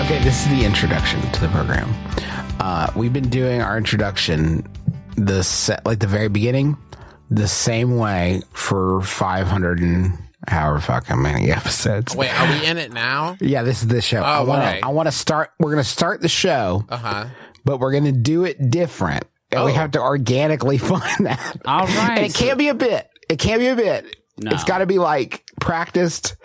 Okay, this is the introduction to the program. We've been doing our introduction the very beginning, the same way for 500 and however fucking many episodes. Wait, are we in it now? Yeah, this is the show. Oh, I want to start. We're going to start the show, but we're going to do it different, and we have to organically find that. All right, and it can't be a bit. It can't be a bit. No. It's got to be like practiced,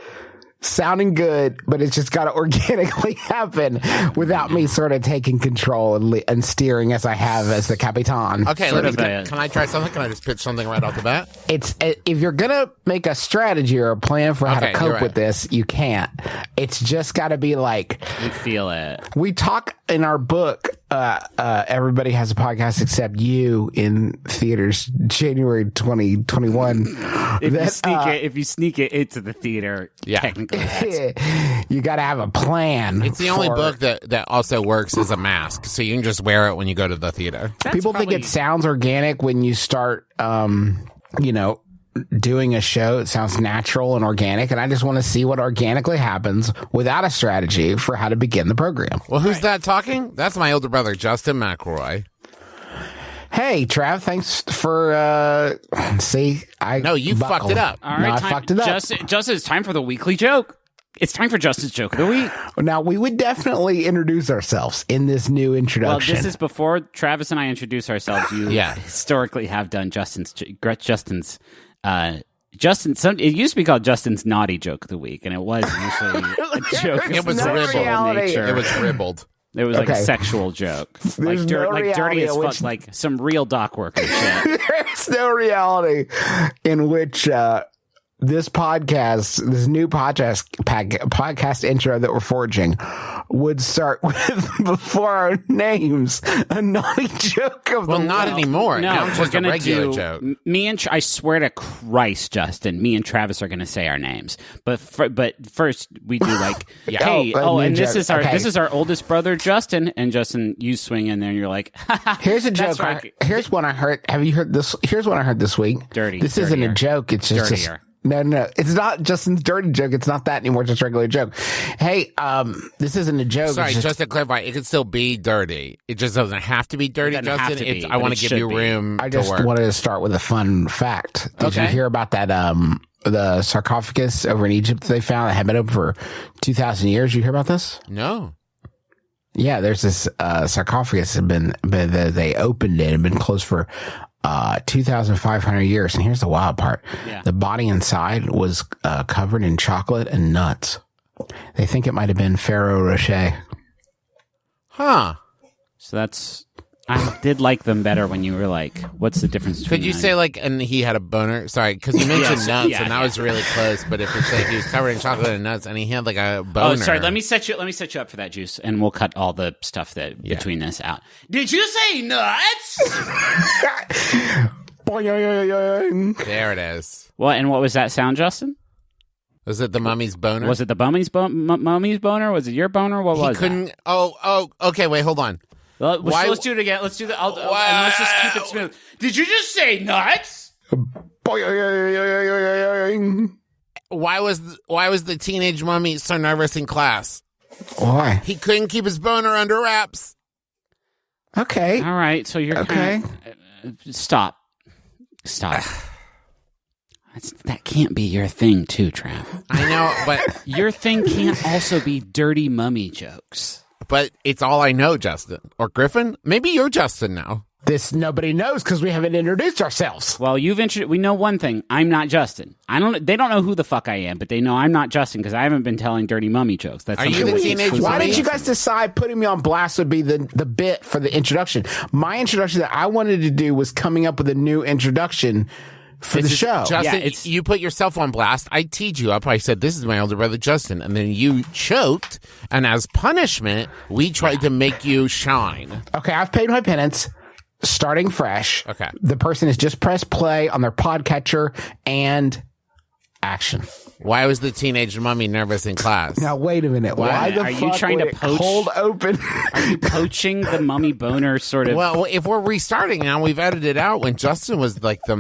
sounding good, but it's just got to organically happen without me sort of taking control and steering as I have as the Capitan. Okay, can I try something? Can I just pitch something right off the bat? It's if you're gonna make a strategy or a plan for how to cope with this, you can't. It's just got to be like you feel it. We talk in our book. Everybody has a podcast except you in theaters, January 2021. If you sneak it into the theater, technically, you got to have a plan. It's the only book that also works as a mask, so you can just wear it when you go to the theater. People think it sounds organic when you start, doing a show. It sounds natural and organic, and I just want to see what organically happens without a strategy for how to begin the program. Well, who's that talking? That's my older brother, Justin McElroy. Hey, Trav, thanks for, No, you fucked it up. All right, I fucked it up. Justin, it's time for the weekly joke. It's time for Justin's joke of the week. Now, we would definitely introduce ourselves in this new introduction. Well, this is before Travis and I introduce ourselves. You historically have done Justin's. It used to be called Justin's naughty joke of the week, and it was usually a joke. It was ribald. It was ribald. It was like a sexual joke, like dirty as fuck, like some real dock worker shit. There's no reality in which this new podcast intro that we're forging would start with, before our names, a naughty joke of the week. Not anymore. No, now it's just a regular joke. I swear to Christ, Justin, me and Travis are going to say our names. But first we do like, this is our oldest brother, Justin. And Justin, you swing in there and you're like, here's a joke. Here's one I heard. Have you heard this? Here's one I heard this week. This isn't a joke. It's just dirtier. No. It's not Justin's dirty joke. It's not that anymore. It's just a regular joke. Hey, this isn't a joke. Sorry, just to clarify, it can still be dirty. It just doesn't have to be dirty, Justin. I want to give you room I just wanted to start with a fun fact. Did you hear about that, the sarcophagus over in Egypt they found that had been open for 2,000 years? You hear about this? No. Yeah, there's this sarcophagus they opened it and been closed for 2,500 years. And here's the wild part. Yeah. The body inside was covered in chocolate and nuts. They think it might have been Ferrero Rocher. Huh. So I did like them better when you were like, what's the difference between Could you say and he had a boner? Sorry, because you mentioned nuts and that was really close. But if it's like he was covered in chocolate and nuts and he had like a boner. Oh, sorry. Let me set you up for that, Juice, and we'll cut all the stuff between this out. Did you say nuts? There it is. And what was that sound, Justin? Was it the mummy's boner? Was it the mummy's boner? Was it your boner? What was it? Oh, okay, wait, hold on. Let's do it again. Let's do that. And let's just keep it smooth. Did you just say nuts? Why was the teenage mummy so nervous in class? Why? He couldn't keep his boner under wraps. Okay. All right. So you're okay. Stop. That can't be your thing, too, Trav. I know, but your thing can't also be dirty mummy jokes. But it's all I know, Justin. Or Griffin? Maybe you're Justin now. This nobody knows because we haven't introduced ourselves. Well, we know one thing. I'm not Justin. They don't know who the fuck I am, but they know I'm not Justin because I haven't been telling dirty mummy jokes. Are you the teenage mummy? Why did you guys decide putting me on blast would be the bit for the introduction? My introduction that I wanted to do was coming up with a new introduction for the show. Justin, you put yourself on blast. I teed you up. I said, this is my older brother, Justin. And then you choked. And as punishment, we tried to make you shine. Okay, I've paid my penance. Starting fresh. Okay. The person has just pressed play on their podcatcher and action. Why was the teenage mummy nervous in class? Now, wait a minute. Why the are fuck you trying would to poach? Hold open. Are you poaching the mummy boner sort of? Well, if we're restarting now, we've edited out when Justin was like the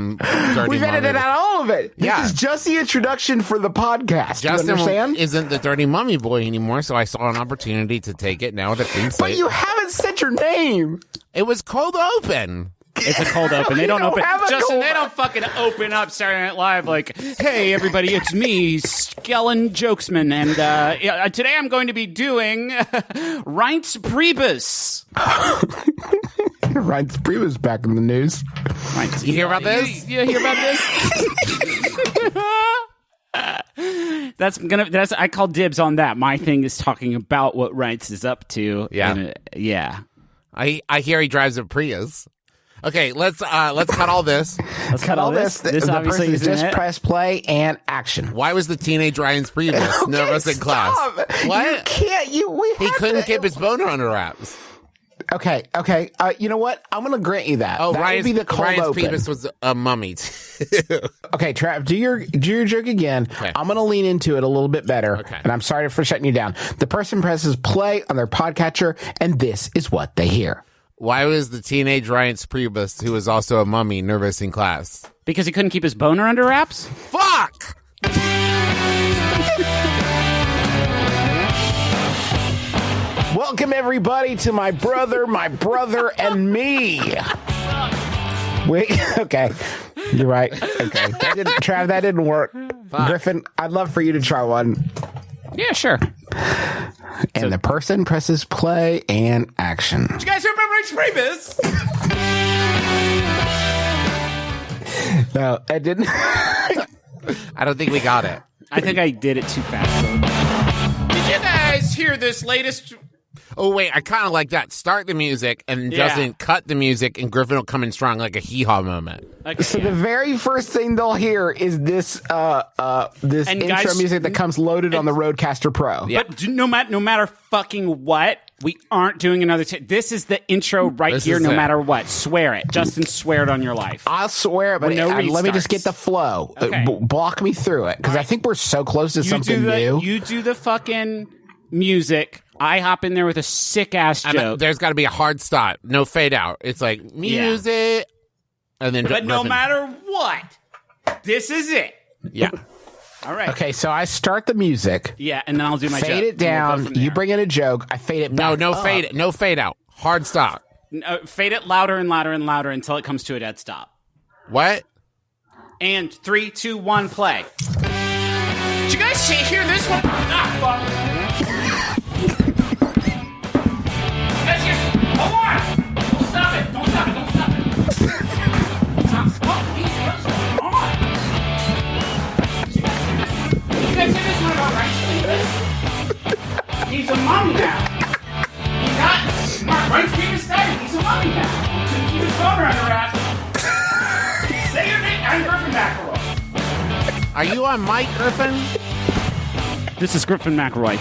dirty We've edited mummy. out all of it. Yeah. This is just the introduction for the podcast. Justin you understand? isn't the dirty mummy boy anymore, so I saw an opportunity to take it now at a clean slate. But you haven't said your name. It was cold open. It's a cold open. They don't open. Justin, cold they don't fucking open up Saturday Night Live like, hey, everybody, it's me, Skellen Jokesman, and today I'm going to be doing Reince Priebus. Reince Priebus back in the news. Reince, you hear about this? You hear about this? I call dibs on that. My thing is talking about what Reince is up to. Yeah. Yeah. I hear he drives a Prius. Okay, let's cut all this. Let's cut all this. This the obviously person isn't just it. press play and action. Why was the teenage Ryan's Priebus nervous in class? What? You can't. He couldn't keep his boner under wraps. Okay. You know what? I'm going to grant you that. Oh, that Ryan's, would be the cold Ryan's open. Priebus was a mummy. Okay, Trav, do your joke again. Okay. I'm going to lean into it a little bit better. Okay. And I'm sorry for shutting you down. The person presses play on their podcatcher, and this is what they hear. Why was the teenage Ryan's Priebus, who was also a mummy, nervous in class? Because he couldn't keep his boner under wraps? Fuck! Welcome, everybody, to my brother, and me. Wait, okay. You're right. Okay. Trav, that didn't work. Fuck. Griffin, I'd love for you to try one. Yeah, sure. And the person presses play and action. You guys remember Reince Priebus? No, I didn't. I don't think we got it. I think I did it too fast. Did you guys hear this latest? Oh, wait, I kind of like that. Start the music and Justin cut the music, and Griffin will come in strong like a hee-haw moment. Okay, So the very first thing they'll hear is this this And intro guys- music that comes loaded on the Rodecaster Pro. Yeah. But no matter fucking what, we aren't doing another. This is the intro right This here. is No it. matter what, swear it. Justin, swear it on your life. I'll swear, but With no let me just restarts. get the flow. Okay. Block me through it, because I think we're so close to something new. You do the fucking music. I hop in there with a sick ass joke. There's got to be a hard stop. No fade out. It's like music. And then But no Griffin- matter what, this is it. Yeah. All right. Okay, so I start the music, Yeah, and then I'll do my joke. fade it and we'll go down. from You there. bring in a joke. I fade it back. No up. fade. No fade out. Hard stop. Fade it louder and louder and louder until it comes to a dead stop. What? And 3, 2, 1, play. Did you guys hear this one? Ah, fuck. You guys hear? Hold on! Don't stop it! Don't stop it! Don't stop it! Fuck me! What's going on? Did you guys hear this one about Reince Priebus? He's a mummy now. He got Reince Priebus dead. He's a mummy now. Couldn't keep his boner under wraps. Say your name. I'm Griffin McElroy. Are you on Mike Griffin? This is Griffin McElroy.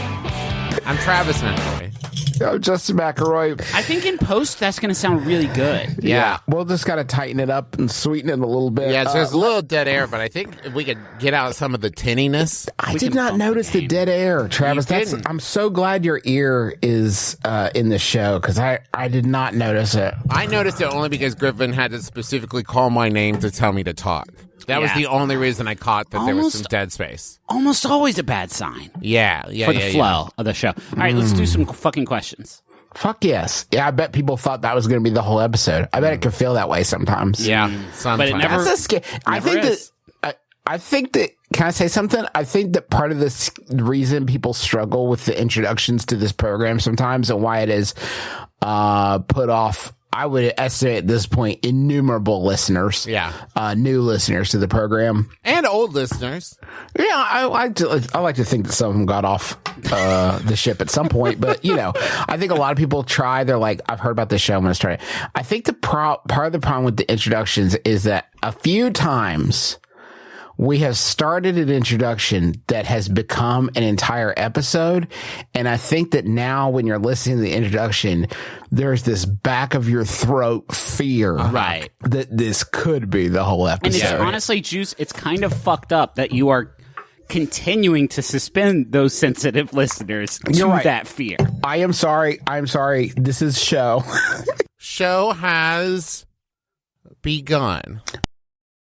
I'm Travis McElroy. Oh, Justin McElroy. I think in post that's going to sound really good. Yeah. We'll just got to tighten it up and sweeten it a little bit. Yeah, so there's a little dead air, but I think if we could get out some of the tinniness. I We did can not bump the notice the game. dead air, Travis. didn't. I'm so glad your ear is in the show, because I did not notice it. I noticed it only because Griffin had to specifically call my name to tell me to talk. That was Yeah. the only reason I caught that there was Almost- some dead space. Almost always a bad sign Yeah. for the flow of the show. All right, let's do some fucking questions. Fuck yes. Yeah, I bet people thought that was going to be the whole episode. I bet it could feel that way sometimes. Yeah. Sometimes. But it never- That's a I Never think is. I think that, can I say something? I think that part of this reason people struggle with the introductions to this program sometimes, and why it is put off, I would estimate at this point, innumerable listeners. Yeah. New listeners to the program. And old listeners. Yeah, I like to think that some of them got off the ship at some point, but I think a lot of people try. They're like, I've heard about this show, I'm going to start it. I think the part of the problem with the introductions is that a few times we have started an introduction that has become an entire episode. And I think that now when you're listening to the introduction, there's this back of your throat fear. Right. That this could be the whole And episode. it's honestly, Juice, it's kind of fucked up that you are continuing to suspend those sensitive listeners to that fear. I am sorry. This is show. Show has begun.